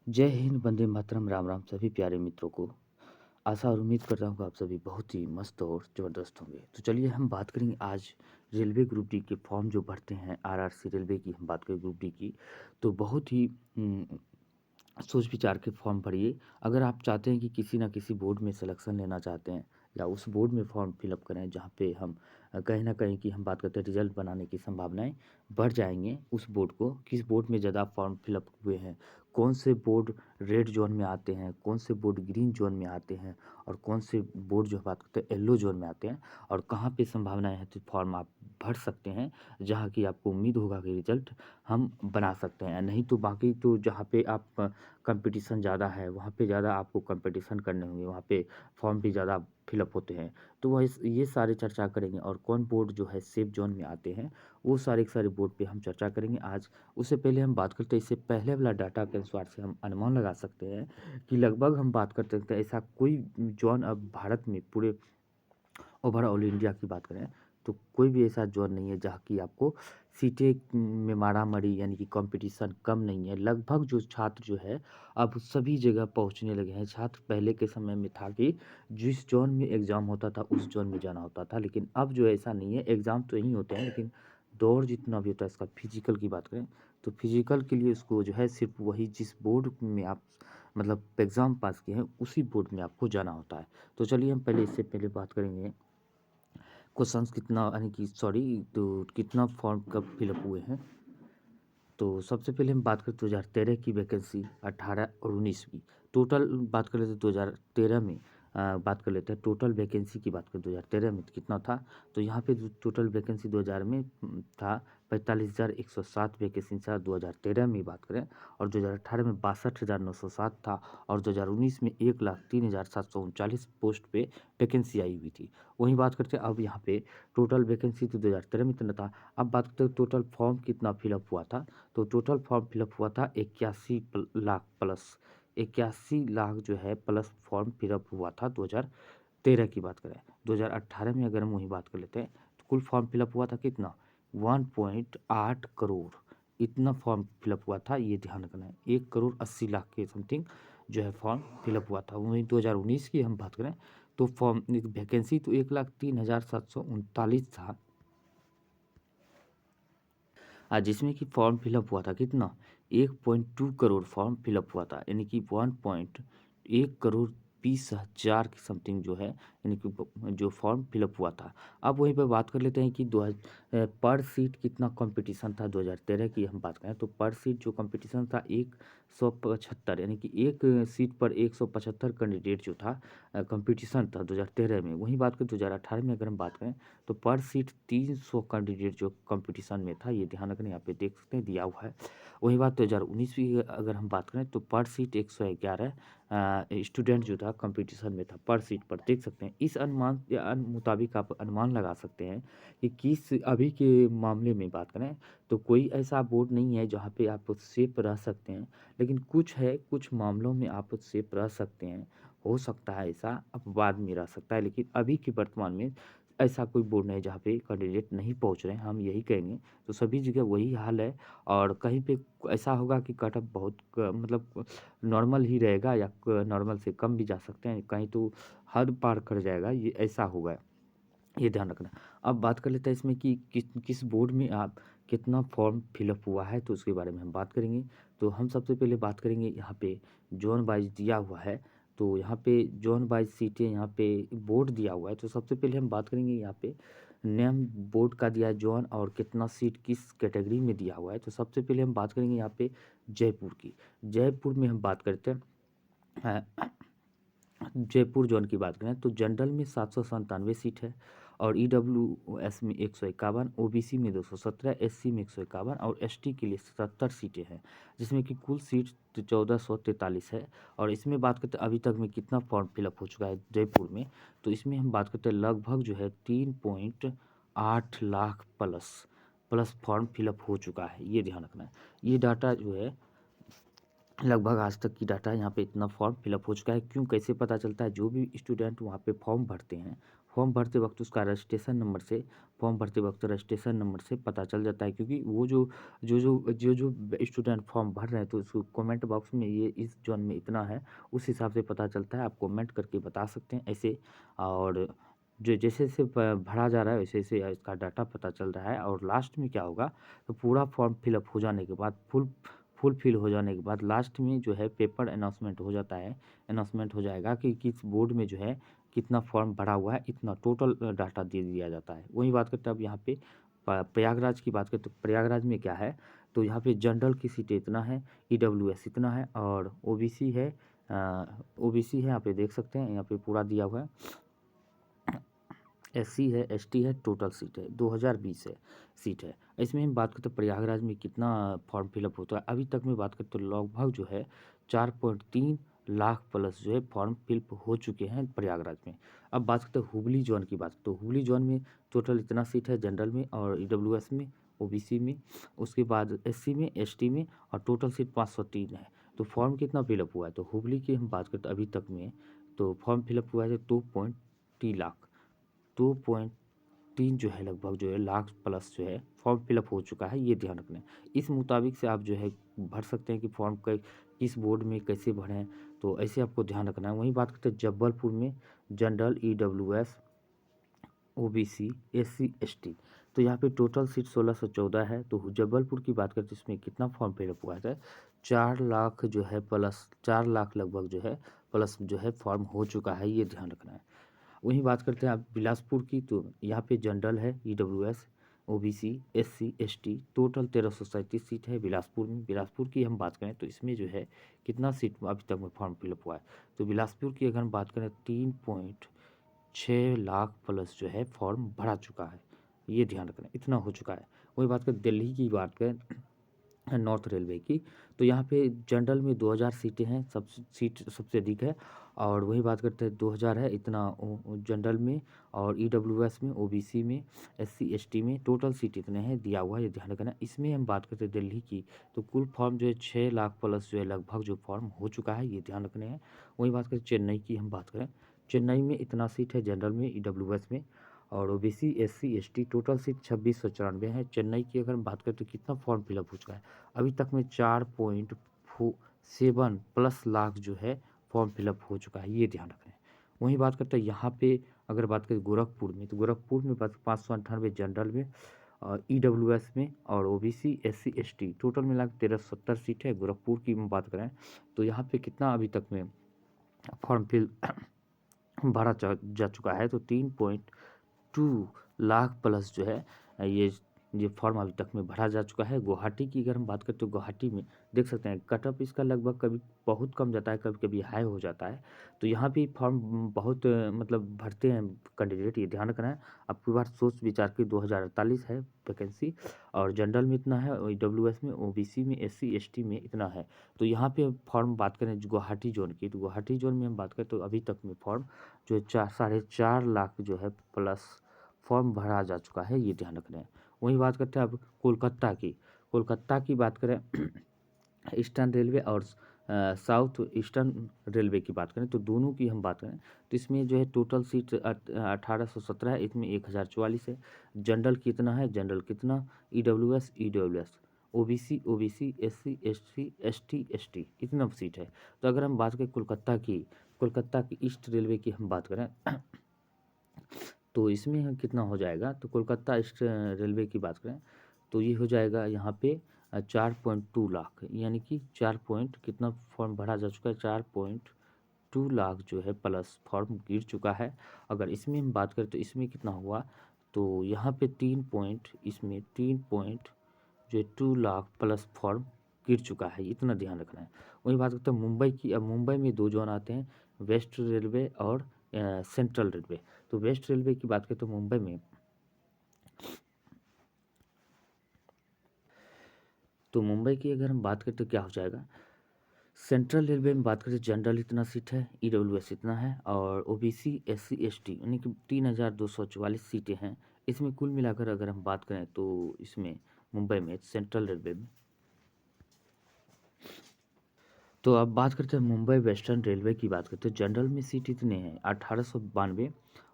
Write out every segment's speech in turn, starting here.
जय हिंद, वंदे मातरम, राम राम सभी प्यारे मित्रों को। आशा और उम्मीद करता हूँ कि आप सभी बहुत ही मस्त और ज़बरदस्त होंगे। तो चलिए हम बात करेंगे आज रेलवे ग्रुप डी के फॉर्म जो भरते हैं आरआरसी रेलवे की। हम बात करें ग्रुप डी की, तो बहुत ही सोच विचार के फॉर्म भरिए। अगर आप चाहते हैं कि किसी ना किसी बोर्ड में सिलेक्शन लेना चाहते हैं या उस बोर्ड में फॉर्म फिलअप करें जहाँ पे हम कहीं ना कहीं की हम बात करते हैं रिजल्ट बनाने की संभावनाएं बढ़ जाएंगे, उस बोर्ड को किस बोर्ड में ज़्यादा फॉर्म फिलअप हुए हैं, कौन से बोर्ड रेड जोन में आते हैं, कौन से बोर्ड ग्रीन जोन में आते हैं और कौन से बोर्ड जो बात करते हैं येलो जोन में आते हैं, और कहाँ पे संभावनाएं हैं तो फॉर्म आप भर सकते हैं जहाँ की आपको उम्मीद होगा कि रिजल्ट हम बना सकते हैं। नहीं तो बाकी तो जहाँ पे आप कंपटीशन ज़्यादा है वहाँ पे ज़्यादा आपको कंपटीशन करने होंगे, वहाँ पे फॉर्म भी ज़्यादा फिलअप होते हैं। तो वह ये सारे चर्चा करेंगे और कौन बोर्ड जो है सेफ जोन में आते हैं वो सारे के सारे बोर्ड पे हम चर्चा करेंगे आज। उससे पहले हम बात करते हैं, इससे पहले वाला डाटा के अनुसार से हम अनुमान लगा सकते हैं कि लगभग हम बात कर सकते हैं ऐसा कोई जोन अब भारत में पूरे ओवरऑल इंडिया की बात करें तो कोई भी ऐसा जोन नहीं है जहाँ की आपको सीटें में मारामारी यानी कि कंपटीशन कम नहीं है। लगभग जो छात्र जो है अब सभी जगह पहुंचने लगे हैं। छात्र पहले के समय में था कि जिस जोन में एग्ज़ाम होता था उस जोन में जाना होता था, लेकिन अब जो ऐसा नहीं है। एग्ज़ाम तो यहीं होते हैं लेकिन दौड़ जितना भी होता है, इसका फिजिकल की बात करें तो फिजिकल के लिए उसको जो है सिर्फ वही जिस बोर्ड में आप मतलब एग्ज़ाम पास किए हैं उसी बोर्ड में आपको जाना होता है। तो चलिए हम पहले इससे पहले बात करेंगे क्वेश्चंस कितना यानी कि सॉरी तो कितना फॉर्म कब फिलअप हुए हैं। तो सबसे पहले हम बात करें 2013 की वैकेंसी, 18 और 19 की टोटल बात कर लेते हैं। 2013 में बात कर लेते हैं टोटल वैकेंसी की बात करें 2013 में तो कितना था। तो यहाँ पे टोटल वैकेंसी 2000 में था 45,107 वैकेंसी था 2013 में बात करें, और 2018 में 62,907 था, और 2019 में 1,03,739 पोस्ट पे वैकेंसी आई हुई थी। वहीं बात करते हैं अब यहाँ पे टोटल वैकेंसी तो 2013 में इतना था। अब बात करते हैं टोटल फॉर्म कितना फिलअप हुआ था। तो टोटल फॉर्म फिलअप हुआ था 81 लाख प्लस, 81 लाख जो है प्लस फॉर्म फिलअप हुआ था 2013 की बात करें। 2018 में अगर हम वही बात कर लेते हैं तो कुल फॉर्म फिलअप हुआ था कितना, 1.8 करोड़ इतना फॉर्म फिलअप हुआ था। ये ध्यान रखना है, 1,80,00,000 के समथिंग जो है फॉर्म फिलअप हुआ था। वहीं 2019 की हम बात करें तो फॉर्म वैकेंसी तो 1,03,739 था, जिसमें कि फॉर्म फिलअप हुआ था कितना, 1.2 करोड़ फॉर्म फिलअप हुआ था, यानी कि 1.1 करोड़ 20,000 की समथिंग जो है यानी कि जो फॉर्म फिलअप हुआ था। अब वहीं पर बात कर लेते हैं कि पर सीट कितना कंपटीशन था। 2013 की हम बात करें तो पर सीट जो कंपटीशन था 175, यानी कि एक सीट पर 175 कैंडिडेट जो था कंपटीशन था 2013 में। वहीं बात करें 2018 में अगर हम बात करें तो पर सीट 300 कैंडिडेट जो कंपटीशन में था। ये ध्यान रखना, यहाँ पे देख सकते हैं दिया हुआ है। वही बात 2019 की अगर हम बात करें तो पर सीट 111 स्टूडेंट जो था कंपटीशन में था, पर सीट पर देख सकते हैं। इस अनुमान के मुताबिक आप अनुमान लगा सकते हैं कि किस अभी के मामले में बात करें तो कोई ऐसा बोर्ड नहीं है जहाँ पे आप सेफ रह सकते हैं, लेकिन कुछ है, कुछ मामलों में आप सेफ रह सकते हैं। हो सकता है ऐसा अपवाद में रह सकता है, लेकिन अभी के वर्तमान में ऐसा कोई बोर्ड नहीं है जहाँ पे कैंडिडेट नहीं पहुँच रहे हैं, हम यही कहेंगे। तो सभी जगह वही हाल है, और कहीं पे ऐसा होगा कि कट ऑफ बहुत मतलब नॉर्मल ही रहेगा या नॉर्मल से कम भी जा सकते हैं, कहीं तो हद पार कर जाएगा, ये ऐसा होगा, ये ध्यान रखना। अब बात कर लेते हैं इसमें कि किस बोर्ड में आप कितना फॉर्म फिलअप हुआ है, तो उसके बारे में हम बात करेंगे। तो हम सबसे पहले बात करेंगे यहाँ पे जोन वाइज दिया हुआ है, तो यहाँ पे जोन वाइज सीटें यहाँ पे बोर्ड दिया हुआ है। तो सबसे पहले हम बात करेंगे यहाँ पे नेम बोर्ड का दिया है जोन और कितना सीट किस कैटेगरी में दिया हुआ है। तो सबसे पहले हम बात करेंगे यहाँ पे जयपुर की। जयपुर में हम बात करते हैं जयपुर जोन की बात करें तो जनरल में 797 सीट है, और EWS में 151, OBC में 217, SC में 151 और ST के लिए 77 सीटें हैं, जिसमें कि कुल सीट 1443 है। और इसमें बात करते हैं अभी तक में कितना फॉर्म फिलअप हो चुका है जयपुर में, तो इसमें हम बात करते हैं लगभग जो है 3.8 lakh plus plus form fill up हो चुका है। ये ध्यान रखना है, ये डाटा जो है लगभग आज तक की डाटा है। यहाँ पे इतना फॉर्म फिलअप हो चुका है। क्यों, कैसे पता चलता है, जो भी स्टूडेंट वहाँ पे फॉर्म भरते हैं फॉर्म भरते वक्त उसका रजिस्ट्रेशन नंबर से, फॉर्म भरते वक्त रजिस्ट्रेशन नंबर से पता चल जाता है, क्योंकि वो जो स्टूडेंट फॉर्म भर रहे हैं तो उसको कमेंट बॉक्स में ये इस जोन में इतना है, उस हिसाब से पता चलता है। आप कमेंट करके बता सकते हैं ऐसे। और जो जैसे जैसे भरा जा रहा है वैसे वैसे इसका डाटा पता चल रहा है। और लास्ट में क्या होगा, तो पूरा फॉर्म फिलअप हो जाने के बाद, फुल फिल हो जाने के बाद लास्ट में जो है पेपर अनाउंसमेंट हो जाता है। अनाउंसमेंट हो जाएगा कि किस बोर्ड में जो है कितना फॉर्म भरा हुआ है, इतना टोटल डाटा दे दिया जाता है। वही बात करते हैं अब यहाँ पे प्रयागराज की बात करते, तो प्रयागराज में क्या है, तो यहाँ पे जनरल की सीटें इतना है, ईडब्ल्यूएस इतना है, और ओबीसी है, ओबीसी है, यहाँ पे देख सकते हैं, यहाँ पे पूरा दिया हुआ है। एससी है, एसटी है, टोटल सीट है 2020 है, सीट है। इसमें हम बात करते हैं प्रयागराज में कितना फॉर्म फिलअप होता है। अभी तक में बात करते तो लगभग जो है 4.3 लाख प्लस जो है फॉर्म फिलअप हो चुके हैं प्रयागराज में। अब बात करते हैं हुबली जोन की बात, तो हुबली जोन में टोटल इतना सीट है जनरल में और ईडब्ल्यूएस में, ओबीसी में, उसके बाद एससी में, एसटी में, और टोटल सीट 503 है। तो फॉर्म कितना फिलअप हुआ है, तो हुबली की हम बात करते अभी तक में, तो फॉर्म फिलअप हुआ है 2.3 लाख, 2.3 जो है लगभग जो है लाख प्लस जो है फॉर्म फिलअप हो चुका है, ये ध्यान रखना है। इस मुताबिक से आप जो है भर सकते हैं कि फॉर्म किस बोर्ड में कैसे भरें, तो ऐसे आपको ध्यान रखना है। वहीं बात करते हैं जबलपुर में general, EWS, OBC, SC, ST, तो यहाँ पे टोटल सीट 1614 है। तो जबलपुर की बात करते हैं इसमें कितना फॉर्म फिलअप हुआ है, 4 लाख जो है प्लस, 4 लाख लगभग जो है प्लस जो है फॉर्म हो चुका है, ये ध्यान रखना है। वहीं बात करते हैं आप बिलासपुर की, तो यहाँ पे जनरल है, EWS, OBC, SC, ST, total 1337 seat है बिलासपुर में। बिलासपुर की हम बात करें तो इसमें जो है कितना सीट अभी तक में फॉर्म फिलअप हुआ है, तो बिलासपुर की अगर हम बात करें 3.6 लाख प्लस जो है फॉर्म भरा चुका है, ये ध्यान रखना, इतना हो चुका है। वही बात करें दिल्ली की बात करें, नॉर्थ रेलवे की, तो यहाँ पे जनरल में 2000 सीटें हैं, सब सीट सबसे अधिक है। और वही बात करते हैं 2000 है इतना जनरल में, और ईडब्ल्यूएस में, ओबीसी में, एससी एसटी में टोटल सीट इतने हैं दिया हुआ है, ये ध्यान रखना। इसमें हम बात करते हैं दिल्ली की, तो कुल फॉर्म जो है 6 लाख प्लस जो है लगभग जो फॉर्म हो चुका है, ये ध्यान रखने हैं। वही बात करें चेन्नई की, हम बात करें चेन्नई में इतना सीट है जनरल में, ईडब्ल्यूएस में, और OBC, SC, ST total seat 2694 है। चेन्नई की अगर हम बात करें तो कितना फॉर्म फिलअप हो चुका है, अभी तक में 4.7 प्लस लाख जो है फॉर्म फिलअप हो चुका है, ये ध्यान रखना है। वहीं बात करते हैं यहाँ पे अगर बात करें गोरखपुर में, तो गोरखपुर में बस 598 जनरल में, और ईडब्ल्यूएस में, और ओबीसी, एससी, एसटी टोटल मिला के 1370 सीट है। गोरखपुर की हम बात करें तो यहाँ पे कितना अभी तक में फॉर्म फिल भरा जा चुका है, तो 3.2 लाख प्लस जो है ये फॉर्म अभी तक में भरा जा चुका है। गुवाहाटी की अगर हम बात करें तो गुवाहाटी में देख सकते हैं कट ऑफ इसका लगभग कभी बहुत कम जाता है, कभी कभी हाई हो जाता है। तो यहाँ भी फॉर्म बहुत मतलब भरते हैं कैंडिडेट, ये ध्यान रखना है। अब की बार सोच विचार की 2048 है वैकेंसी, और जनरल में इतना है, ईडब्ल्यूएस में, ओबीसी में, एससी एसटी में इतना है। तो यहाँ पे फॉर्म बात करें गुवाहाटी जोन की, तो गुवाहाटी जोन में हम बात करें तो अभी तक में फॉर्म जो है 4.5 लाख जो है प्लस फॉर्म भरा जा चुका है, ये ध्यान रखना है। वहीं बात करते हैं अब कोलकाता की, कोलकाता की बात करें ईस्टर्न रेलवे और साउथ ईस्टर्न रेलवे की बात करें, तो दोनों की हम बात करें तो इसमें जो है टोटल सीट 1817 है, इसमें 1044 है। जनरल कितना है, जनरल कितना, EWS, EWS, OBC, OBC, SC, SC, ST, ST इतना सीट है। तो अगर हम बात करें कोलकाता की ईस्ट रेलवे की हम बात करें तो इसमें हम कितना हो जाएगा, तो कोलकाता ईस्ट रेलवे की बात करें तो ये हो जाएगा यहाँ पे 4.2 लाख, यानी कि 4 पॉइंट कितना फॉर्म भरा जा चुका है, 4.2 लाख जो है प्लस फॉर्म गिर चुका है। अगर इसमें हम बात करें तो इसमें कितना हुआ, तो यहाँ पे 3 पॉइंट, इसमें 3 पॉइंट जो है 2 लाख प्लस फॉर्म गिर चुका है, इतना ध्यान रखना है। वही बात करते हैं मुंबई की, अब मुंबई में दो जोन आते हैं, वेस्ट रेलवे और सेंट्रल रेलवे। तो वेस्ट रेलवे की बात करें तो मुंबई में, तो मुंबई की अगर हम बात करें तो क्या हो जाएगा, सेंट्रल रेलवे में बात करें जनरल इतना सीट है, ईडब्ल्यूएस इतना है, और ओबीसी, एससी, एसटी यानी कि 3244 सीटें हैं। इसमें कुल मिलाकर अगर हम बात करें तो इसमें मुंबई में सेंट्रल रेलवे में, तो अब बात करते हैं मुंबई वेस्टर्न रेलवे की बात करते हैं। जनरल में सीट इतने हैं 1892,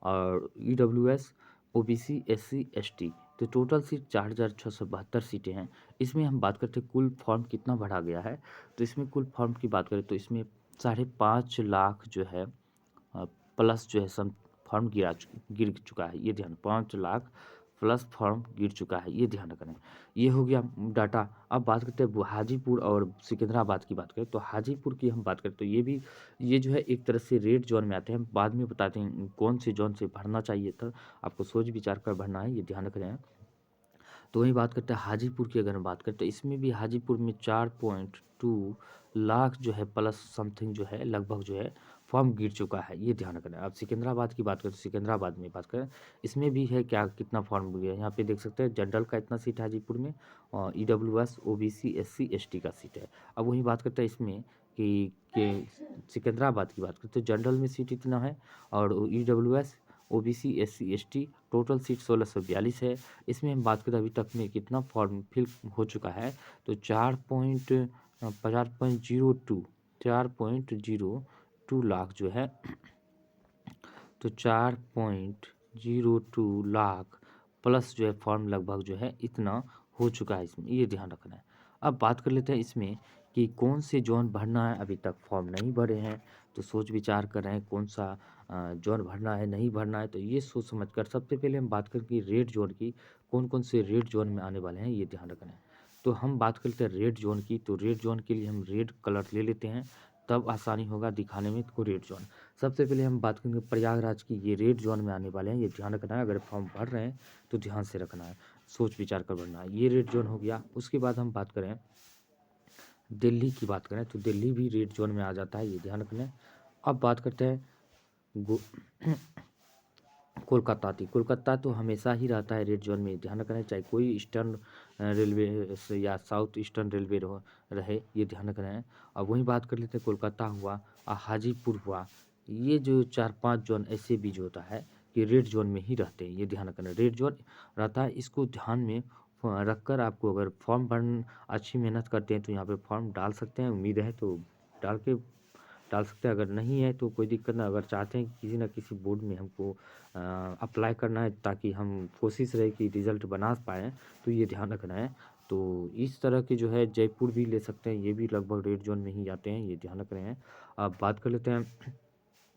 और ईडब्ल्यूएस, ओबीसी, एससी, एसटी। तो टोटल सीट 4,672 सीटें हैं। इसमें हम बात करते हैं कुल फॉर्म कितना भरा गया है। तो इसमें कुल फॉर्म की बात करें तो इसमें 5.5 लाख जो है प्लस जो है सम फॉर्म गिर चुका है, ये ध्यान, 5 लाख प्लस फॉर्म गिर चुका है, ये ध्यान रखना है। ये हो गया डाटा। अब बात करते हैं हाजीपुर और सिकंदराबाद की बात करें तो हाजीपुर की हम बात करें तो ये जो है एक तरह से रेड जोन में आते हैं। बाद में बताते हैं कौन से जोन से भरना चाहिए था, आपको सोच विचार कर भरना है, ये ध्यान रखना है। तो वही बात करते हैं हाजीपुर की, अगर हम बात करते हैं इसमें भी हाजीपुर में 4.2 लाख जो है प्लस समथिंग जो है लगभग जो है फॉर्म गिर चुका है, ये ध्यान रखना है। अब सिकंदराबाद की बात करें तो सिकंदराबाद में बात करें इसमें भी है क्या कितना फॉर्म गिरा है। यहाँ पे देख सकते हैं जनरल का इतना सीट है हाजीपुर में, और ईडब्ल्यूएस, ओबीसी, एससी, एसटी का सीट है। अब वही बात करते हैं इसमें कि सिकंदराबाद की बात करते हैं जनरल में सीट इतना है, और EWS, OBC, SC, ST total seat 1642 है। इसमें हम बात करें अभी तक में कितना फॉर्म फिल हो चुका है तो 4.02 लाख जो है, तो 4.02 लाख प्लस जो है फॉर्म लगभग जो है इतना हो चुका है इसमें, ये ध्यान रखना है। अब बात कर लेते हैं इसमें कि कौन से जोन भरना है, अभी तक फॉर्म नहीं भरे हैं तो सोच विचार कर रहे हैं कौन सा जोन भरना है नहीं भरना है। तो ये सोच समझ कर सबसे पहले हम बात करें कि रेड जोन की, कौन कौन से रेड जोन में आने वाले हैं, ये ध्यान रखना है। तो हम बात करते हैं रेड जोन की, तो रेड जोन के लिए हम रेड कलर ले लेते हैं, तब आसानी होगा दिखाने में को रेड जोन। सबसे पहले हम बात करेंगे प्रयागराज की, ये रेड जोन में आने वाले हैं, ये ध्यान रखना है। अगर फॉर्म भर रहे हैं तो ध्यान से रखना है, सोच विचार कर भरना है। ये रेड जोन हो गया। उसके बाद हम बात करें दिल्ली की, बात करें तो दिल्ली भी रेड जोन में आ जाता है, ये ध्यान रखना है। अब बात करते हैं कोलकाता थी, कोलकाता तो हमेशा ही रहता है रेड जोन में, ध्यान रखना है, चाहे कोई ईस्टर्न रेलवे से या साउथ ईस्टर्न रेलवे रहे, ये ध्यान रखना है। अब वही बात कर लेते हैं, कोलकाता हुआ और हाजीपुर हुआ, ये जो 4-5 जोन ऐसे भी जो होता है कि रेड जोन में ही रहते हैं, ये ध्यान रखना है। रेड जोन रहता है, इसको ध्यान में रखकर आपको अगर फॉर्म भर अच्छी मेहनत करते हैं तो यहाँ पे फॉर्म डाल सकते हैं, उम्मीद है तो डाल सकते हैं। अगर नहीं है तो कोई दिक्कत ना, अगर चाहते हैं कि किसी न किसी बोर्ड में हमको अप्लाई करना है ताकि हम कोशिश रहे कि रिज़ल्ट बना पाएँ, तो ये ध्यान रखना है। तो इस तरह के जो है जयपुर भी ले सकते हैं, ये भी लगभग रेड जोन में ही आते हैं, ये ध्यान रख रहे हैं। अब बात कर लेते हैं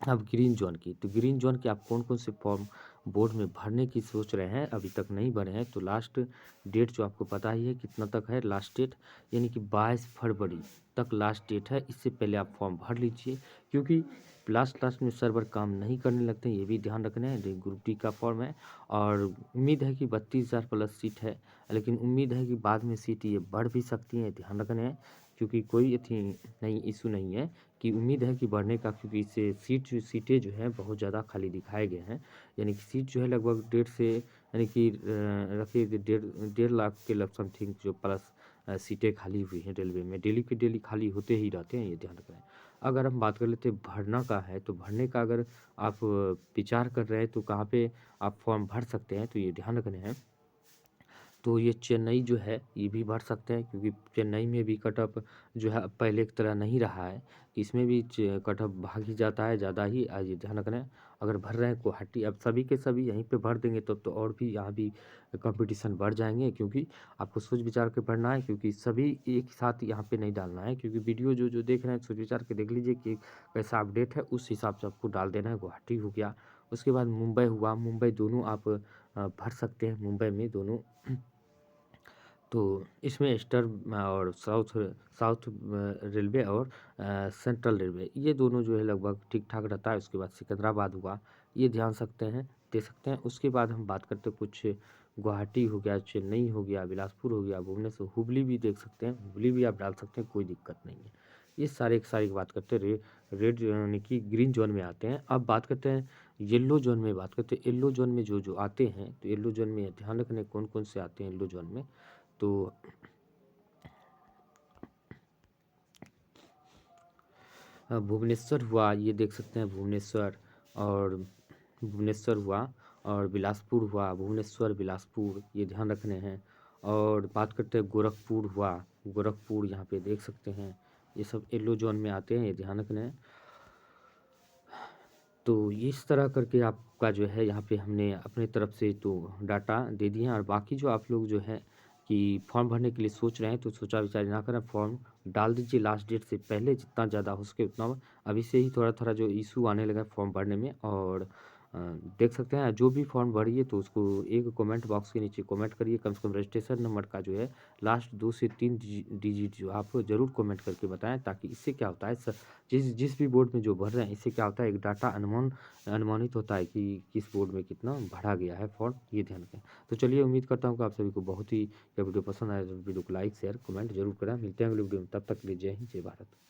अब ग्रीन जोन की, तो ग्रीन जोन के आप कौन कौन से फॉर्म बोर्ड में भरने की सोच रहे हैं, अभी तक नहीं भरे हैं तो लास्ट डेट जो आपको पता ही है कितना तक है लास्ट डेट, यानी कि 22 फरवरी तक लास्ट डेट है। इससे पहले आप फॉर्म भर लीजिए, क्योंकि लास्ट में सर्वर काम नहीं करने लगते हैं, ये भी ध्यान रखना है। ग्रुप डी का फॉर्म है और उम्मीद है कि 32,000 प्लस सीट है, लेकिन उम्मीद है कि बाद में सीट ये बढ़ भी सकती हैं, ध्यान रखना है। क्योंकि कोई थी नहीं, इशू नहीं है कि उम्मीद है कि बढ़ने का, क्योंकि इससे सीटें जो हैं बहुत ज़्यादा खाली दिखाए गए हैं, यानी कि सीट जो है लगभग 1.5 से यानी कि रखिए 1.5 लाख के समथिंग जो प्लस सीटें खाली हुई हैं रेलवे में, डेली के डेली खाली होते ही रहते हैं, ये ध्यान रखना है। अगर हम बात कर लेते हैं भरना का है, तो भरने का अगर आप विचार कर रहे हैं तो कहाँ पे आप फॉर्म भर सकते हैं, तो ये ध्यान रखना है। तो ये चेन्नई जो है ये भी भर सकते हैं, क्योंकि चेन्नई में भी कट ऑफ जो है पहले की तरह नहीं रहा है, इसमें भी कट ऑफ भाग ही जाता है ज़्यादा ही, आज ये ध्यान रखना है। अगर भर रहे हैं गुवाहाटी, अब सभी के सभी यहीं पे भर देंगे तब तो और भी यहाँ भी कंपटीशन बढ़ जाएंगे, क्योंकि आपको सोच विचार के पढ़ना है, क्योंकि सभी एक साथ यहाँ पे नहीं डालना है। क्योंकि वीडियो जो जो देख रहे हैं सोच विचार के देख लीजिए कि कैसा अपडेट है, उस हिसाब से आपको डाल देना है। गुवाहाटी हो गया, उसके बाद मुंबई हुआ, मुंबई दोनों आप भर सकते हैं, मुंबई में दोनों। तो इसमें ईस्टर्न और साउथ साउथ रेलवे और सेंट्रल रेलवे, ये दोनों जो है लगभग ठीक ठाक रहता है। उसके बाद सिकंदराबाद हुआ, ये ध्यान दे सकते हैं। उसके बाद हम बात करते हैं कुछ गुवाहाटी हो गया, चेन्नई हो गया, बिलासपुर हो गया, भुवनेश्वर, हुबली भी देख सकते हैं, हुबली भी आप डाल सकते हैं, कोई दिक्कत नहीं है। ये सारे की सारी बात करते हैं रेड यानी कि ग्रीन जोन में आते हैं। अब बात करते हैं येलो जोन में, बात करते हैं येलो जोन में जो जो आते हैं, तो येलो जोन में ध्यान रखने कौन कौन से आते हैं येलो जोन में। तो भुवनेश्वर हुआ, ये देख सकते हैं भुवनेश्वर, और भुवनेश्वर हुआ और बिलासपुर हुआ, भुवनेश्वर बिलासपुर, ये ध्यान रखने हैं। और बात करते हैं गोरखपुर हुआ, गोरखपुर यहाँ पे देख सकते हैं, ये सब येलो जोन में आते हैं, ये ध्यान रखने हैं। तो इस तरह करके आपका जो है यहाँ पे हमने अपने तरफ से तो डाटा दे दिए हैं, और बाकी जो आप लोग जो है कि फॉर्म भरने के लिए सोच रहे हैं तो सोचा विचार ना करें, फॉर्म डाल दीजिए लास्ट डेट से पहले, जितना ज़्यादा हो सके उतना। अभी से ही थोड़ा-थोड़ा जो इश्यू आने लगा है फॉर्म भरने में, और देख सकते हैं जो भी फॉर्म भरिए तो उसको एक कमेंट बॉक्स के नीचे कमेंट करिए, कम से कम रजिस्ट्रेशन नंबर का जो है लास्ट 2 से 3 डिजिट जो आप ज़रूर कमेंट करके बताएँ, ताकि इससे क्या होता है जिस जिस भी बोर्ड में जो भर रहे हैं, इससे क्या होता है एक डाटा अनुमानित होता है कि किस बोर्ड में कितना भरा गया है फॉर्म, ये ध्यान रखें। तो चलिए, उम्मीद करता हूँ कि आप सभी को बहुत ही यह वीडियो पसंद आया, तो वीडियो को लाइक शेयर कमेंट जरूर करें। मिलते हैं अगले वीडियो में, तब तक के लिए जय हिंद जय भारत।